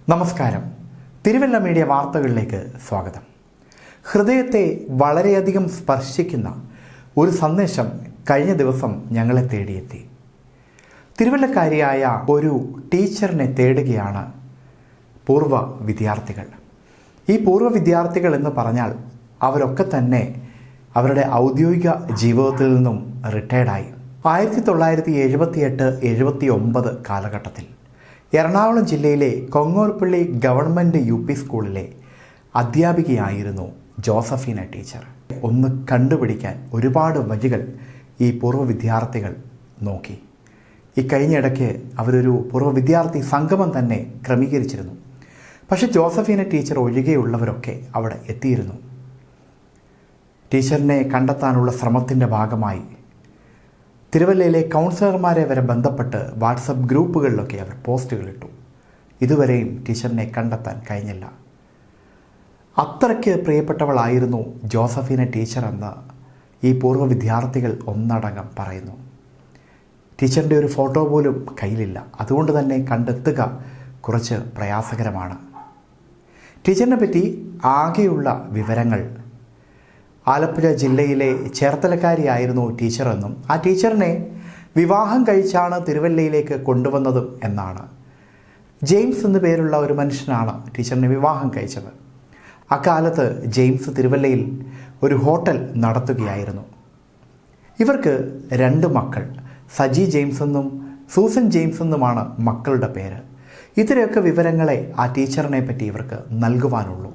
നമസ്കാരം. തിരുവല്ല മീഡിയ വാർത്തകളിലേക്ക് സ്വാഗതം. ഹൃദയത്തെ വളരെയധികം സ്പർശിക്കുന്ന ഒരു സന്ദേശം കഴിഞ്ഞ ദിവസം ഞങ്ങളെ തേടിയെത്തി. തിരുവല്ലക്കാരിയായ ഒരു ടീച്ചറിനെ തേടുകയാണ് പൂർവ്വ വിദ്യാർത്ഥികൾ. ഈ പൂർവ്വ വിദ്യാർത്ഥികൾ എന്ന് പറഞ്ഞാൽ അവരൊക്കെ തന്നെ അവരുടെ ഔദ്യോഗിക ജീവിതത്തിൽ നിന്നും റിട്ടയർഡായി. 1978-79 കാലഘട്ടത്തിൽ എറണാകുളം ജില്ലയിലെ കൊങ്ങോർപ്പള്ളി ഗവൺമെൻറ് UP സ്കൂളിലെ അധ്യാപികയായിരുന്നു ജോസഫീന ടീച്ചർ. ഒന്ന് കണ്ടുപിടിക്കാൻ ഒരുപാട് വഴികൾ ഈ പൂർവ്വ വിദ്യാർത്ഥികൾ നോക്കി. ഈ കഴിഞ്ഞിടയ്ക്ക് അവരൊരു പൂർവ്വ വിദ്യാർത്ഥി സംഗമം തന്നെ ക്രമീകരിച്ചിരുന്നു. പക്ഷെ ജോസഫീന ടീച്ചർ ഒഴികെയുള്ളവരൊക്കെ അവിടെ എത്തിയിരുന്നു. ടീച്ചറിനെ കണ്ടെത്താനുള്ള ശ്രമത്തിൻ്റെ ഭാഗമായി തിരുവല്ലയിലെ കൗൺസിലർമാരെ വരെ ബന്ധപ്പെട്ട് വാട്സപ്പ് ഗ്രൂപ്പുകളിലൊക്കെ അവർ പോസ്റ്റുകളിട്ടു. ഇതുവരെയും ടീച്ചറിനെ കണ്ടെത്താൻ കഴിഞ്ഞില്ല. അത്രയ്ക്ക് പ്രിയപ്പെട്ടവളായിരുന്നു ജോസഫീന ടീച്ചർ എന്ന് ഈ പൂർവ്വ വിദ്യാർത്ഥികൾ ഒന്നടങ്കം പറയുന്നു. ടീച്ചറിൻ്റെ ഒരു ഫോട്ടോ പോലും കയ്യിലില്ല. അതുകൊണ്ട് തന്നെ കണ്ടെത്തുക കുറച്ച് പ്രയാസകരമാണ്. ടീച്ചറിനെ പറ്റി ആകെയുള്ള വിവരങ്ങൾ ആലപ്പുഴ ജില്ലയിലെ ചേർത്തലക്കാരിയായിരുന്നു ടീച്ചറെന്നും ആ ടീച്ചറിനെ വിവാഹം കഴിച്ചാണ് തിരുവല്ലയിലേക്ക് കൊണ്ടുവന്നതും എന്നാണ്. ജെയിംസ് എന്നു പേരുള്ള ഒരു മനുഷ്യനാണ് ടീച്ചറിനെ വിവാഹം കഴിച്ചത്. അക്കാലത്ത് ജെയിംസ് തിരുവല്ലയിൽ ഒരു ഹോട്ടൽ നടത്തുകയായിരുന്നു. ഇവർക്ക് 2 മക്കൾ, സജി ജെയിംസ് എന്നും സൂസൻ ജെയിംസ് എന്നുമാണ് മക്കളുടെ പേര്. ഇത്രയൊക്കെ വിവരങ്ങളെ ആ ടീച്ചറിനെ പറ്റി ഇവർക്ക് നൽകുവാനുള്ളൂ.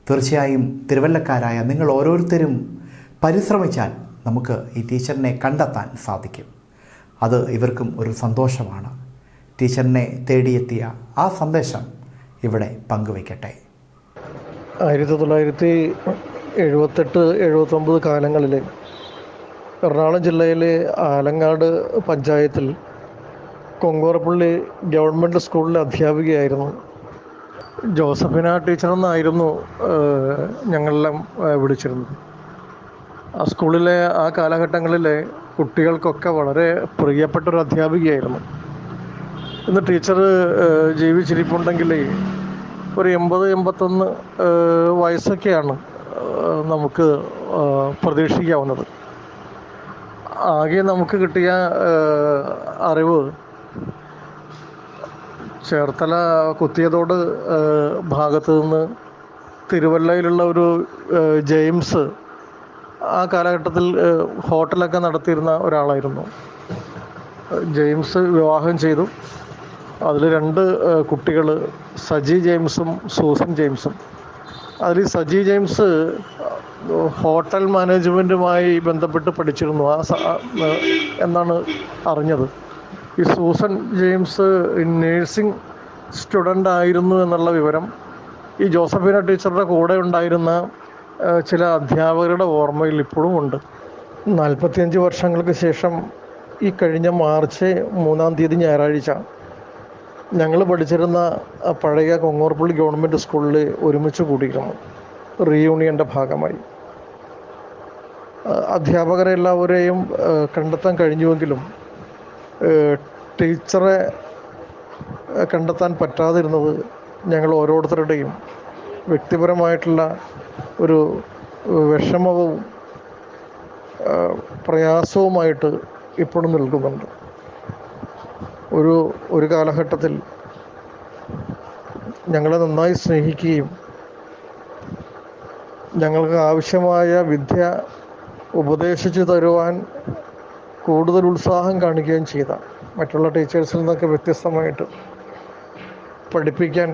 തീർച്ചയായും തിരുവല്ലക്കാരായ നിങ്ങൾ ഓരോരുത്തരും പരിശ്രമിച്ചാൽ നമുക്ക് ഈ ടീച്ചറിനെ കണ്ടെത്താൻ സാധിക്കും. അത് ഇവർക്കും ഒരു സന്തോഷമാണ്. ടീച്ചറിനെ തേടിയെത്തിയ ആ സന്ദേശം ഇവിടെ പങ്കുവയ്ക്കട്ടെ. 1978-79 കാലങ്ങളിൽ എറണാകുളം ജില്ലയിലെ ആലങ്ങാട് പഞ്ചായത്തിൽ കൊങ്ങോർപ്പള്ളി ഗവൺമെൻറ് സ്കൂളിലെ അധ്യാപികയായിരുന്നു ജോസഫീന ടീച്ചറെന്നായിരുന്നു ഞങ്ങളെല്ലാം വിളിച്ചിരുന്നത്. ആ സ്കൂളിലെ ആ കാലഘട്ടങ്ങളിലെ കുട്ടികൾക്കൊക്കെ വളരെ പ്രിയപ്പെട്ടൊരു അധ്യാപികയായിരുന്നു. ഇന്ന് ടീച്ചർ ജീവിച്ചിരിപ്പുണ്ടെങ്കിൽ ഒരു 80-81 വയസ്സൊക്കെയാണ് നമുക്ക് പ്രതീക്ഷിക്കാവുന്നത്. ആകെ നമുക്ക് കിട്ടിയ അറിവ് ചേർത്തല കുത്തിയതോട് ഭാഗത്തു നിന്ന് തിരുവല്ലയിലുള്ള ഒരു ജെയിംസ് ആ കാലഘട്ടത്തിൽ ഹോട്ടലൊക്കെ നടത്തിയിരുന്ന ഒരാളായിരുന്നു. ജെയിംസ് വിവാഹം ചെയ്തു. അതിൽ 2 കുട്ടികൾ, സജി ജെയിംസും സൂസൻ ജെയിംസും. അതിൽ സജി ജെയിംസ് ഹോട്ടൽ മാനേജ്മെൻറ്റുമായി ബന്ധപ്പെട്ട് പഠിച്ചിരുന്നു എന്നാണ് അറിഞ്ഞത്. ഈ സൂസൻ ജെയിംസ് നേഴ്സിംഗ് സ്റ്റുഡൻ്റ് ആയിരുന്നു എന്നുള്ള വിവരം ഈ ജോസഫീന ടീച്ചറുടെ കൂടെ ഉണ്ടായിരുന്ന ചില അധ്യാപകരുടെ ഓർമ്മയിൽ ഇപ്പോഴും ഉണ്ട്. 45 വർഷങ്ങൾക്ക് ശേഷം ഈ കഴിഞ്ഞ മാർച്ച് 3-ാം തീയതി ഞായറാഴ്ച ഞങ്ങൾ പഠിച്ചിരുന്ന പഴയ കൊങ്ങോർപ്പള്ളി ഗവൺമെൻറ് സ്കൂളിൽ ഒരുമിച്ച് കൂടിയിരുന്നു റീയൂണിയൻ്റെ ഭാഗമായി. അധ്യാപകരെ എല്ലാവരെയും കണ്ടെത്താൻ കഴിഞ്ഞുവെങ്കിലും ടീച്ചറെ കണ്ടെത്താൻ പറ്റാതിരുന്നത് ഞങ്ങൾ ഓരോരുത്തരുടെയും വ്യക്തിപരമായിട്ടുള്ള ഒരു വിഷമവും പ്രയാസവുമായിട്ട് ഇപ്പോഴും നിൽക്കുന്നുണ്ട്. ഒരു കാലഘട്ടത്തിൽ ഞങ്ങളെ നന്നായി സ്നേഹിക്കുകയും ഞങ്ങൾക്ക് ആവശ്യമായ വിദ്യ ഉപദേശിച്ചു തരുവാൻ കൂടുതൽ ഉത്സാഹം കാണിക്കുകയും ചെയ്ത, മറ്റുള്ള ടീച്ചേഴ്സിൽ നിന്നൊക്കെ വ്യത്യസ്തമായിട്ട് പഠിപ്പിക്കാൻ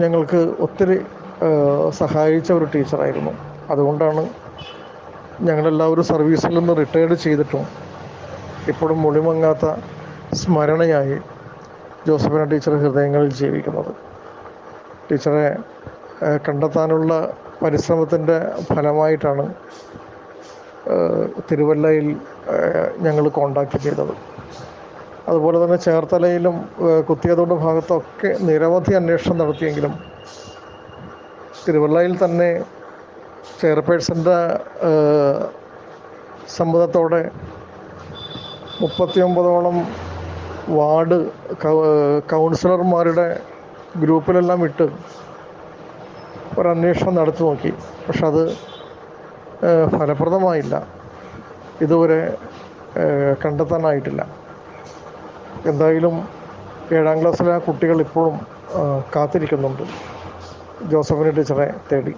ഞങ്ങൾക്ക് ഒത്തിരി സഹായിച്ച ഒരു ടീച്ചറായിരുന്നു. അതുകൊണ്ടാണ് ഞങ്ങളെല്ലാവരും സർവീസിൽ നിന്ന് റിട്ടയർഡ് ചെയ്തിട്ടും ഇപ്പോഴും മുളിമങ്ങാത്ത സ്മരണയായി ജോസഫീന ടീച്ചർ ഹൃദയങ്ങളിൽ ജീവിക്കുന്നത്. ടീച്ചറെ കണ്ടെത്താനുള്ള പരിശ്രമത്തിൻ്റെ ഫലമായിട്ടാണ് തിരുവല്ലയിൽ ഞങ്ങൾ കോണ്ടാക്ട് ചെയ്തത്. അതുപോലെ തന്നെ ചേർത്തലയിലും കുത്തിയതോട് ഭാഗത്തൊക്കെ നിരവധി അന്വേഷണം നടത്തിയെങ്കിലും തിരുവല്ലയിൽ തന്നെ ചെയർപേഴ്സൻ്റെ സമ്മതത്തോടെ 39ഓളം വാർഡ് കൗൺസിലർമാരുടെ ഗ്രൂപ്പിലെല്ലാം ഇട്ട് ഒരന്വേഷണം നടത്തി നോക്കി. പക്ഷെ അത് ഫലപ്രദമായില്ല. ഇതുവരെ കണ്ടെത്താനായിട്ടില്ല. എന്തായാലും 7ാം ക്ലാസ്സിലെ ആ കുട്ടികൾ ഇപ്പോഴും കാത്തിരിക്കുന്നുണ്ട് ജോസഫിനി ടീച്ചറെ തേടി.